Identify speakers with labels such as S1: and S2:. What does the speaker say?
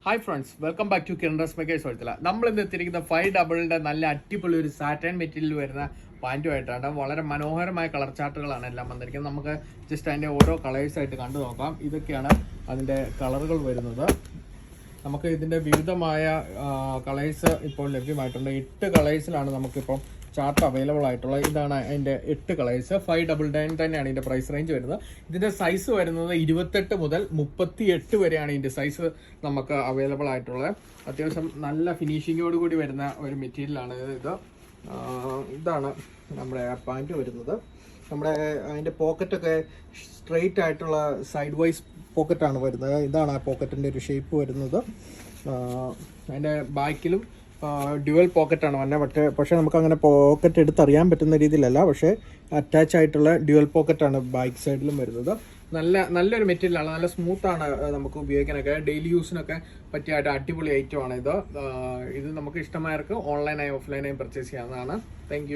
S1: Hi friends, welcome back to Kiran dress makers Vazhuthala. നമ്മൾ ഇന്ന് എത്തിയിരിക്കുന്ന 5 നല്ല അടിപൊളി ഒരു സാറ്റൻ മെറ്റീരിയൽ വരുന്ന പാൻറ്റുമായിട്ടാണ്. വളരെ മനോഹരമായ കളർ ചാർട്ടുകളാണ് എല്ലാം വന്നിരിക്കുന്നത്. നമുക്ക് ജസ്റ്റ് അതിൻ്റെ ഓരോ കളേഴ്സായിട്ട് കണ്ടു നോക്കാം. ഇതൊക്കെയാണ് അതിൻ്റെ കളറുകൾ വരുന്നത്. നമുക്ക് ഇതിൻ്റെ വിവിധമായ കളേഴ്സ് ഇപ്പോൾ ലഭ്യമായിട്ടുണ്ട്. 8 കളേഴ്സിലാണ് നമുക്കിപ്പം ചാർട്ട് അവൈലബിൾ ആയിട്ടുള്ളത്. ഇതാണ് അതിൻ്റെ 8 കളേഴ്സ്. 599 തന്നെയാണ് ഇതിൻ്റെ പ്രൈസ് റേഞ്ച് വരുന്നത്. ഇതിൻ്റെ സൈസ് വരുന്നത് 28 മുതൽ 38 വരെയാണ് ഇതിൻ്റെ സൈസ് നമുക്ക് അവൈലബിൾ ആയിട്ടുള്ളത്. അത്യാവശ്യം നല്ല ഫിനിഷിങ്ങോട് കൂടി വരുന്ന ഒരു മെറ്റീരിയലാണ് ഇതാണ് നമ്മുടെ പാൻറ്റ് വരുന്നത്. നമ്മുടെ അതിൻ്റെ പോക്കറ്റൊക്കെ സ്ട്രെയിറ്റ് ആയിട്ടുള്ള സൈഡ് വൈസ് പോക്കറ്റാണ് വരുന്നത്. ഇതാണ് ആ പോക്കറ്റിൻ്റെ ഒരു ഷേപ്പ് വരുന്നത്. അതിൻ്റെ ബാക്കിലും ഡ്യുവൽ പോക്കറ്റാണ് വന്നത്. പക്ഷേ നമുക്ക് അങ്ങനെ പോക്കറ്റ് എടുത്തറിയാൻ പറ്റുന്ന രീതിയിലല്ല, പക്ഷേ അറ്റാച്ച് ആയിട്ടുള്ള ഡ്യുവൽ പോക്കറ്റാണ് ബാക്ക് സൈഡിലും വരുന്നത്. നല്ലൊരു മെറ്റീരിയലാണ്, നല്ല സ്മൂത്താണ് നമുക്ക് ഉപയോഗിക്കാനൊക്കെ. ഡെയിലി യൂസിനൊക്കെ പറ്റിയായിട്ട് അടിപൊളി ഐറ്റമാണ് ഇത് നമുക്ക് ഇഷ്ടമായവർക്ക് ഓൺലൈനായും ഓഫ്ലൈനായും പർച്ചേസ് ചെയ്യാവുന്നതാണ്. താങ്ക്